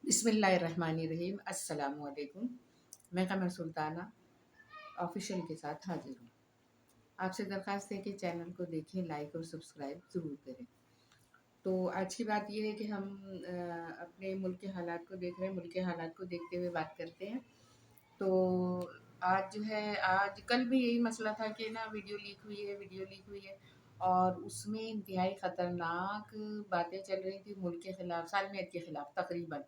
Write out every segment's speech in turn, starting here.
بسم اللہ الرحمن الرحیم۔ السلام علیکم۔ میں قمر سلطانہ آفیشیل کے ساتھ حاضر ہوں۔ آپ سے درخواست ہے کہ چینل کو دیکھیں، لائک اور سبسکرائب ضرور کریں۔ تو آج کی بات یہ ہے کہ ہم اپنے ملک کے حالات کو دیکھ رہے ہیں، ملک کے حالات کو دیکھتے ہوئے بات کرتے ہیں۔ تو آج کل بھی یہی مسئلہ تھا کہ ویڈیو لیک ہوئی ہے اور اس میں انتہائی خطرناک باتیں چل رہی تھی ملک کے خلاف، سالمیت کے خلاف تقریباً،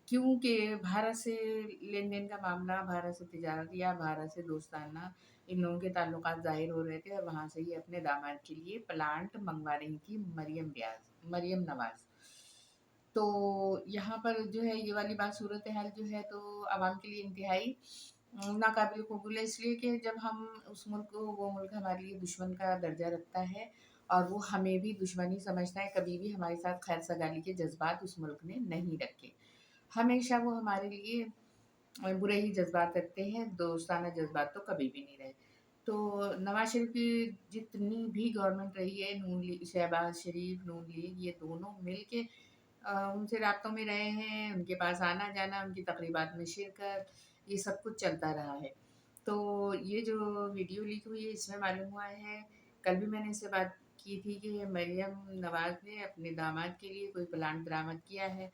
کیونکہ بھارت سے لین دین کا معاملہ، بھارت سے تجارت یا بھارت سے دوستانہ ان لوگوں کے تعلقات ظاہر ہو رہے تھے، اور وہاں سے ہی اپنے داماد کے لیے پلانٹ منگوا رہی تھی مریم نواز۔ تو یہاں پر جو ہے یہ والی بات، صورتحال جو ہے تو عوام کے لیے انتہائی ناقابل قبول ہے، اس لیے کہ جب ہم اس ملک کو، وہ ملک ہمارے لیے دشمن کا درجہ رکھتا ہے اور وہ ہمیں بھی دشمنی سمجھتا ہے، کبھی بھی ہمارے ساتھ خیر سگالی کے جذبات اس ملک نے نہیں رکھے، ہمیشہ وہ ہمارے لیے برے ہی جذبات رکھتے ہیں، دوستانہ جذبات تو کبھی بھی نہیں رہے۔ تو نواز شریف کی جتنی بھی گورنمنٹ رہی ہے، شہباز شریف، نون لیگ، یہ دونوں مل کے ان سے رابطوں میں رہے ہیں، ان کے پاس آنا جانا، ان کی تقریبات میں شرکت، یہ سب کچھ چلتا رہا ہے۔ تو یہ جو ویڈیو لیک ہوئی ہے، اس میں معلوم ہوا ہے، کل بھی میں نے اس سے بات کی تھی کہ مریم نواز نے اپنے داماد کے لیے کوئی پلانٹ برآمد کیا ہے،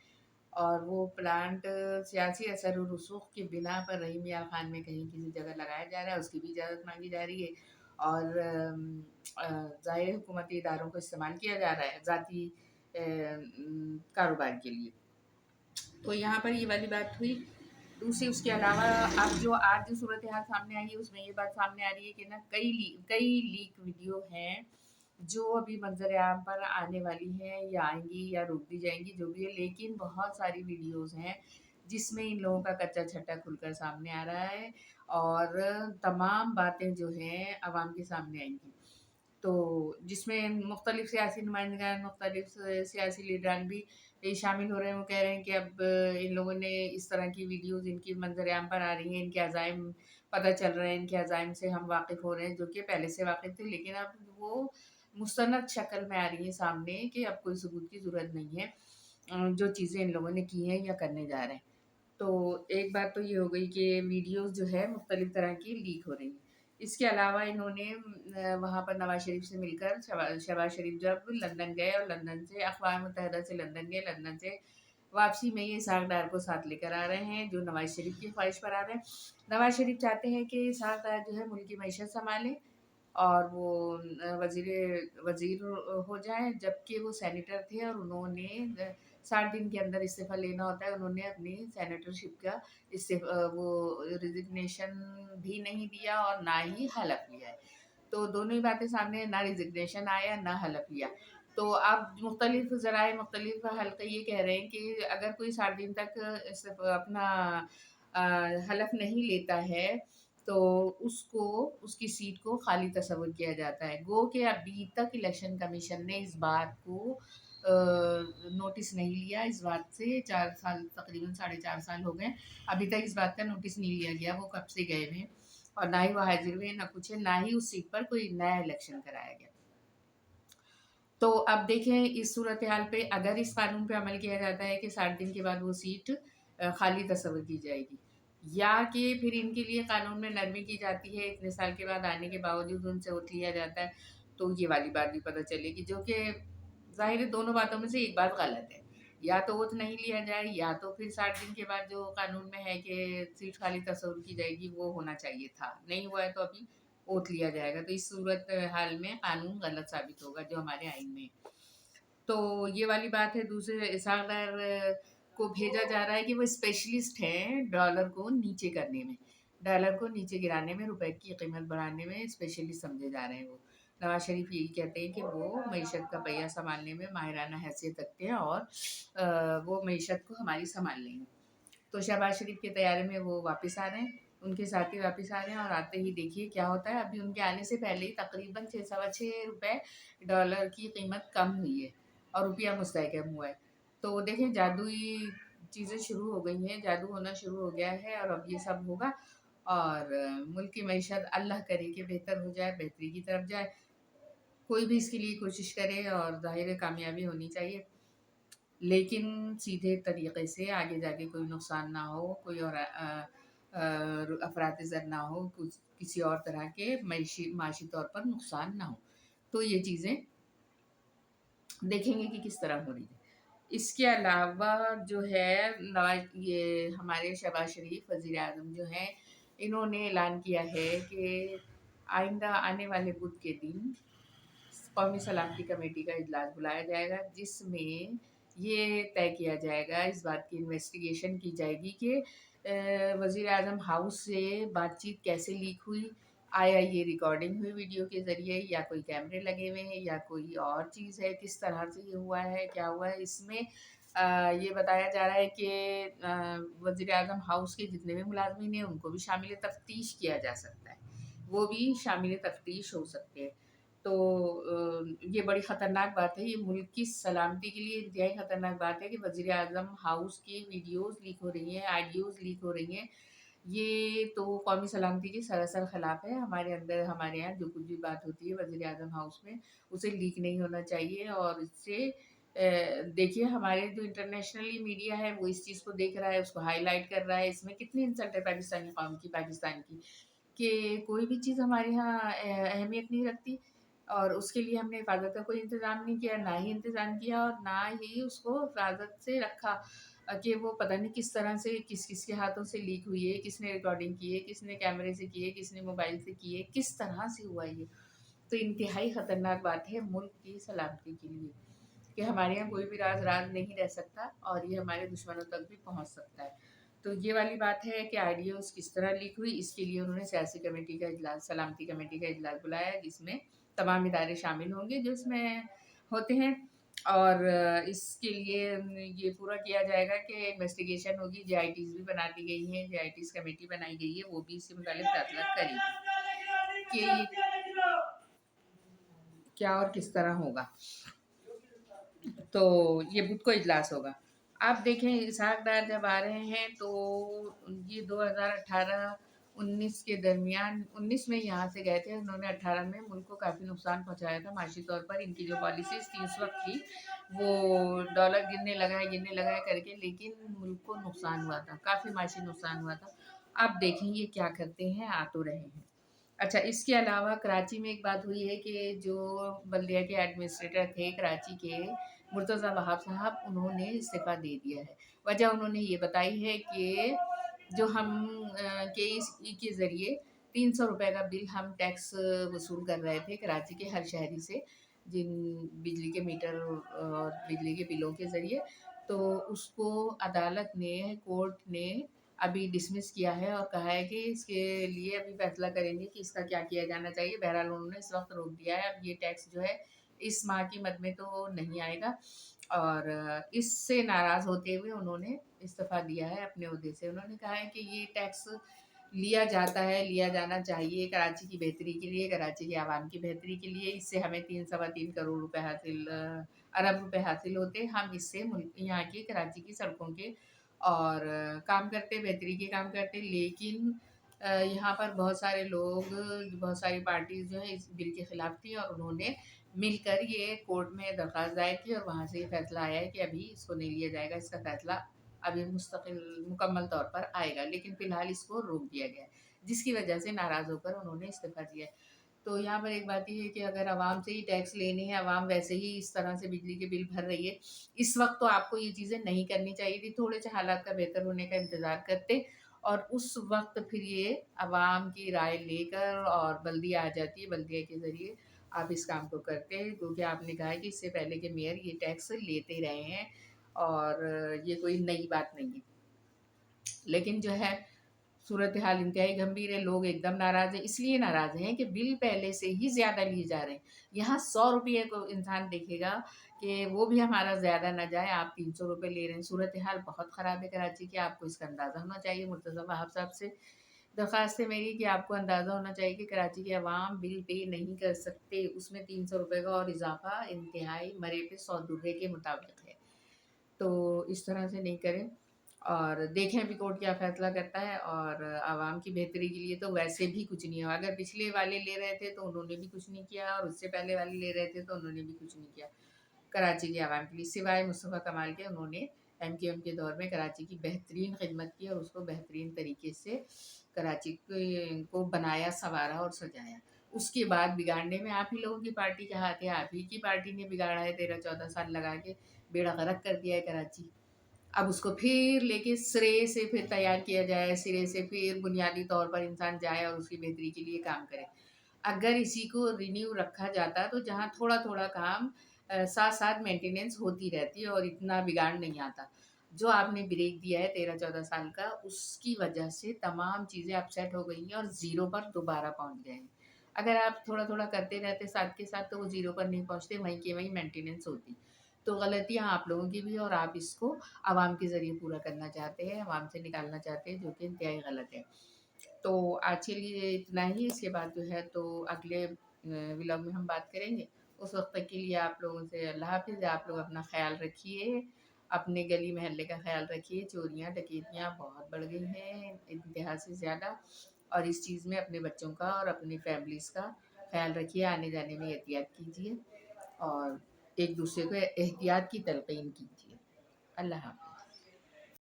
اور وہ پلانٹ سیاسی اثر و رسوخ کی بنا پر رحیم یار خان میں کہیں کسی جگہ لگایا جا رہا ہے، اس کی بھی اجازت مانگی جا رہی ہے، اور ظاہر حکومتی اداروں کو استعمال کیا جا رہا ہے ذاتی کاروبار کے لیے۔ تو یہاں پر یہ والی بات ہوئی۔ دوسری اس کے علاوہ اب جو آج جو صورتحال سامنے آئی ہے، اس میں یہ بات سامنے آ رہی ہے کہ کئی لیک ویڈیو ہیں جو ابھی منظر عام پر آنے والی ہیں یا آئیں گی یا روک دی جائیں گی، جو بھی ہے، لیکن بہت ساری ویڈیوز ہیں جس میں ان لوگوں کا کچا چھٹا کھل کر سامنے آ رہا ہے، اور تمام باتیں جو ہیں عوام کے سامنے آئیں گی۔ تو جس میں مختلف سیاسی نمائندگان، مختلف سیاسی لیڈران بھی شامل ہو رہے ہیں۔ وہ کہہ رہے ہیں کہ اب ان لوگوں نے اس طرح کی ویڈیوز ان کی منظر عام پر آ رہی ہیں، ان کے عزائم پتہ چل رہے ہیں، ان کے عزائم سے ہم واقف ہو رہے ہیں، جو کہ پہلے سے واقف تھے، لیکن اب وہ مستند شکل میں آ رہی ہیں سامنے کہ اب کوئی ثبوت کی ضرورت نہیں ہے، جو چیزیں ان لوگوں نے کی ہیں یا کرنے جا رہے ہیں۔ تو ایک بات تو یہ ہو گئی کہ ویڈیوز جو ہے مختلف طرح کی لیک ہو رہی ہیں۔ اس کے علاوہ انہوں نے وہاں پر نواز شریف سے مل کر، شہباز شریف جب لندن گئے اور لندن سے اقوام متحدہ سے لندن گئے، لندن سے واپسی میں یہ اسحاق ڈار کو ساتھ لے کر آ رہے ہیں، جو نواز شریف کی خواہش پر آ رہے ہیں۔ نواز شریف چاہتے ہیں کہ اسحاق ڈار جو ہے ملک کی معیشت سنبھالیں اور وہ وزیر ہو جائیں، جبکہ وہ سینیٹر تھے اور انہوں نے 60 دن کے اندر استعفیٰ لینا ہوتا ہے، انہوں نے اپنی سینیٹرشپ کا وہ ریزگنیشن بھی نہیں دیا اور نہ ہی حلف لیا ہے۔ تو دونوں ہی باتیں سامنے، نہ ریزگنیشن آیا نہ حلف لیا۔ تو اب مختلف ذرائع، مختلف حلقے یہ کہہ رہے ہیں کہ اگر کوئی 60 دن تک اپنا حلف نہیں لیتا ہے تو اس کی سیٹ کو خالی تصور کیا جاتا ہے۔ گو کہ ابھی تک الیکشن کمیشن نے اس بات کو نوٹس نہیں لیا، اس بات سے 4 سال، تقریباً 4.5 سال ہو گئے، ابھی تک اس بات کا نوٹس نہیں لیا گیا وہ کب سے گئے ہوئے، اور نہ ہی وہ حاضر ہوئے، نہ کچھ ہے، نہ ہی اس سیٹ پر کوئی نیا الیکشن کرایا گیا۔ تو اب دیکھیں اس صورتحال پہ، اگر اس قانون پہ عمل کیا جاتا ہے کہ 60 دن کے بعد وہ سیٹ خالی تصور کی جائے گی، یا کہ پھر ان کے لیے قانون میں نرمی کی جاتی ہے، اتنے سال کے بعد آنے کے باوجود ان سے ووٹ لیا جاتا ہے، تو یہ والی بات بھی پتہ چلے گی، جو کہ ظاہر ہے دونوں باتوں میں سے ایک بات غلط ہے، یا تو ووٹ نہیں لیا جائے، یا تو پھر 60 دن کے بعد جو قانون میں ہے کہ سیٹ خالی تصور کی جائے گی وہ ہونا چاہیے تھا، نہیں ہوا ہے تو ابھی ووٹ لیا جائے گا۔ تو اس صورت حال میں قانون غلط ثابت ہوگا جو ہمارے آئین میں ہے۔ تو یہ والی بات ہے۔ دوسرے اسحاق ڈار کو بھیجا جا رہا ہے کہ وہ اسپیشلسٹ ہیں ڈالر کو نیچے کرنے میں، ڈالر کو نیچے گرانے میں، روپے کی قیمت بڑھانے میں اسپیشلسٹ سمجھے جا رہے ہیں۔ وہ نواز شریف یہی کہتے ہیں کہ وہ معیشت کا پہیہ سنبھالنے میں ماہرانہ حیثیت رکھتے ہیں اور وہ معیشت کو ہماری سنبھال لیں گے۔ تو شہباز شریف کے طیارے میں وہ واپس آ رہے ہیں، ان کے ساتھی واپس آ رہے ہیں، اور آتے ہی دیکھیے کیا ہوتا ہے۔ ابھی ان کے آنے سے پہلے ہی تقریباً 6.6 روپے ڈالر کی قیمت کم ہوئی ہے اور روپیہ مستحکم ہوا ہے۔ تو دیکھیں جادوئی چیزیں شروع ہو گئی ہیں، جادو ہونا شروع ہو گیا ہے، اور اب یہ سب ہوگا، اور ملک کی معیشت اللہ کرے کہ بہتر ہو جائے، بہتری کی طرف جائے، کوئی بھی اس کے لیے کوشش کرے اور ظاہر کامیابی ہونی چاہیے۔ लेकिन सीधे तरीके से आगे जाके कोई नुकसान ना हो, कोई और अफरात ज़र ना हो, कुछ किसी और तरह के माशी तौर पर नुकसान ना हो। तो ये चीज़ें देखेंगे कि किस तरह हो रही है। इसके अलावा जो है नवाज ये हमारे शहबाज शरीफ वज़ीर आज़म जो हैं, इन्होंने ऐलान किया है कि आइंदा आने वाले बुध के दिन कौमी सलामती कमेटी का इजलास बुलाया जाएगा, जिसमें ये तय किया जाएगा, इस बात की इन्वेस्टिगेशन की जाएगी कि वज़ीर आज़म हाउस से बातचीत कैसे लीक हुई, आया ये रिकॉर्डिंग हुई वीडियो के ज़रिए या कोई कैमरे लगे हुए हैं या कोई और चीज़ है, किस तरह से ये हुआ है, क्या हुआ है। इसमें ये बताया जा रहा है कि वज़ीर आज़म हाउस के जितने भी मुलाज़मीन हैं उनको भी शामिल तफ्तीश किया जा सकता है, वो भी शामिल तफ्तीश हो सकते हैं। तो ये बड़ी ख़तरनाक बात है, ये मुल्क की सलामती के लिए इंतहाई ख़तरनाक बात है कि वज़ीर आज़म हाउस की वीडियोज़ लीक हो रही हैं, ऑडियोज़ लीक हो रही हैं। ये तो कौमी सलामती के सरासर ख़िलाफ़ है। हमारे अंदर हमारे यहाँ जो कुछ भी बात होती है वज़ीर आज़म हाउस में, उसे लीक नहीं होना चाहिए। और इससे देखिए हमारे जो इंटरनेशनली मीडिया है वो इस चीज़ को देख रहा है, उसको हाईलाइट कर रहा है। इसमें कितनी इंसल्ट है पाकिस्तानी कौम की, पाकिस्तान की, कि कोई भी चीज़ हमारे यहाँ अहमियत नहीं रखती और उसके लिए हमने हिफ़ाज़त का कोई इंतज़ाम नहीं किया, ना ही इंतज़ाम किया और ना ही उसको हिफ़ाज़त से रखा कि वो पता नहीं किस तरह से किस-किस के हाथों से लीक हुई है, किसने रिकॉर्डिंग की है, किसने कैमरे से की है, किसने मोबाइल से की है, किस तरह से हुआ ये। तो इंतहाई ख़तरनाक बात है मुल्क की सलामती के लिए कि हमारे यहाँ कोई भी राज नहीं रह सकता और ये हमारे दुश्मनों तक भी पहुँच सकता है। तो ये वाली बात है कि ऑडियोज़ किस तरह लीक हुई, इसके लिए उन्होंने सियासी कमेटी का इजलास, सलामती कमेटी का इजलास बुलाया है, जिसमें तमाम इदारे शामिल होंगे जो इसमें होते हैं। और इसके लिए ये पूरा किया जाएगा कि इन्वेस्टिगेशन होगी, जेआईटीज़ भी बना दी गई हैं, जेआईटीज़ कमेटी बनाई गई है, वो भी इससे मुताल्लिक़ फैसला करेगी कि क्या और किस तरह होगा। तो ये बुध को इजलास होगा। आप देखें इसहाक डार जब आ रहे हैं तो ये 2018-19 के दरमियान 19 में यहाँ से गए थे, उन्होंने 18 में मुल्क को काफ़ी नुकसान पहुँचाया था माशी तौर पर। इनकी जो पॉलिसीज़ थी उस वक़्त की, वो डॉलर गिरने लगा है करके, लेकिन मुल्क को नुकसान हुआ था, काफ़ी माशी नुकसान हुआ था। आप देखें ये क्या करते हैं, आ तो रहे हैं। अच्छा, इसके अलावा कराची में एक बात हुई है कि जो बल्दिया के एडमिनिस्ट्रेटर थे कराची के, मुर्तज़ा वहाब साहब, उन्होंने इस्तीफ़ा दे दिया है। वजह उन्होंने ये बताई है कि जो हम केईसी के ज़रिए 300 रुपए का बिल हम टैक्स वसूल कर रहे थे कराची के हर शहरी से, जिन बिजली के मीटर और बिजली के बिलों के ज़रिए, तो उसको अदालत ने, कोर्ट ने अभी डिसमिस किया है और कहा है कि इसके लिए अभी फैसला करेंगे कि इसका क्या किया जाना चाहिए। बहरहाल उन्होंने इस वक्त रोक दिया है, अब ये टैक्स जो है इस माह की मद में तो नहीं आएगा और इससे नाराज़ होते हुए उन्होंने इस्तीफ़ा दिया है अपने ओहदे से। उन्होंने कहा है कि ये टैक्स लिया जाता है, लिया जाना चाहिए कराची की बेहतरी के लिए, कराची के आवाम की बेहतरी के लिए। इससे हमें 3 सवा 3 करोड़ रुपए अरब रुपए हासिल होते। हम इससे मुल्क यहाँ की कराची की सड़कों के और काम करते, बेहतरी के काम करते। लेकिन यहाँ पर बहुत सारे लोग, बहुत सारी पार्टीज़ जो हैं इस बिल के ख़िलाफ़ थी और उन्होंने मिलकर ये कोर्ट में दरख्वास्त दायर की और वहाँ से ये फ़ैसला आया है कि अभी इसको नहीं लिया जाएगा, इसका फ़ैसला अभी मुकम्मल तौर पर आएगा, लेकिन फ़िलहाल इसको रोक दिया गया है, जिसकी वजह से नाराज़ होकर उन्होंने इस्तीफ़ा दिया है। तो यहाँ पर एक बात ये है कि अगर आवाम से ही टैक्स लेने हैं, आवाम वैसे ही इस तरह से बिजली के बिल भर रही है, इस वक़्त तो आपको ये चीज़ें नहीं करनी चाहिए थी, थोड़े से हालात का बेहतर होने का इंतज़ार करते और उस वक़्त फिर ये आवाम की राय लेकर और बल्दिया आ जाती है, बल्दिया के ज़रिए आप इस काम को करते हैं, क्योंकि आपने कहा है कि इससे पहले के मेयर ये टैक्स लेते रहे हैं और ये कोई नई बात नहीं है। लेकिन जो है सूरत हाल इंतहाई गंभीर है, लोग एकदम नाराज़ हैं, इसलिए नाराज़ हैं कि बिल पहले से ही ज़्यादा लिए जा रहे हैं। यहाँ 100 रुपये को इंसान देखेगा कि वो भी हमारा ज़्यादा ना जाए, आप 300 रुपये ले रहे हैं। सूरत हाल बहुत ख़राब है कराची की, आपको इसका अंदाज़ा होना चाहिए। मुर्तज़ा वहाब साहब से दरख्वास्त है मेरी कि आपको अंदाज़ा होना चाहिए कि कराची के अवाम बिल पे नहीं कर सकते, उसमें 300 रुपये का और इज़ाफ़ा इंतहाई मरे पे 100 दुर्रे के मुताबिक है। तो इस तरह से नहीं करें और देखें अभी कोर्ट क्या फ़ैसला करता है और आवाम की बेहतरी के लिए तो वैसे भी कुछ नहीं हुआ। अगर पिछले वाले ले रहे थे तो उन्होंने भी कुछ नहीं किया और उससे पहले वाले ले रहे थे तो उन्होंने भी कुछ नहीं किया। कराची के आवाम के लिए, सिवाय मुस्तफ़ा कमाल के। उन्होंने MKM के दौर में कराची की बेहतरीन खिदमत की और उसको बेहतरीन तरीके से कराची को बनाया, संवारा और सजाया। उसके बाद बिगाड़ने में आप ही लोगों की पार्टी का हाथ है, आप ही की पार्टी ने बिगाड़ा है। 13-14 साल लगा के बेड़ा गर्क कर दिया है कराची। अब उसको फिर लेके सिरे से फिर तैयार किया जाए, सिरे से फिर बुनियादी तौर पर इंसान जाए और उसकी बेहतरी के लिए काम करे। अगर इसी को रिन्यू रखा जाता तो जहाँ थोड़ा-थोड़ा काम साथ-साथ मेंटेनेंस होती रहती और इतना बिगाड़ नहीं आता। जो आपने ब्रेक दिया है 13-14 साल का, उसकी वजह से तमाम चीज़ें अपसेट हो गई हैं और ज़ीरो पर दोबारा पहुँच गए हैं। अगर आप थोड़ा-थोड़ा करते रहते साथ के साथ, तो वो ज़ीरो पर नहीं पहुँचते, वहीं के वहीं मेंटेनेंस होती। तो गलतियाँ आप लोगों की भी और आप इसको आवाम के ज़रिए पूरा करना चाहते हैं, आवाम से निकालना चाहते हैं, जो कि इंतहाई गलत है। तो आज के लिए इतना ही। इसके बाद जो है तो अगले व्लॉग में हम बात करेंगे। उस वक़्त तक के लिए आप लोगों से अल्लाह हाफ़िज़। आप लोग अपना ख़्याल रखिए, अपने गली मोहल्ले का ख़्याल रखिए। चोरियाँ, डकैतियाँ बहुत बढ़ गई हैं इंतहा से ज़्यादा, और इस चीज़ में अपने बच्चों का और अपनी फैमिलीज़ का ख़्याल रखिए। आने-जाने में एहतियात कीजिए और एक-दूसरे को एहतियात की तलक़ीन कीजिए। अल्लाह हाफ़िज़।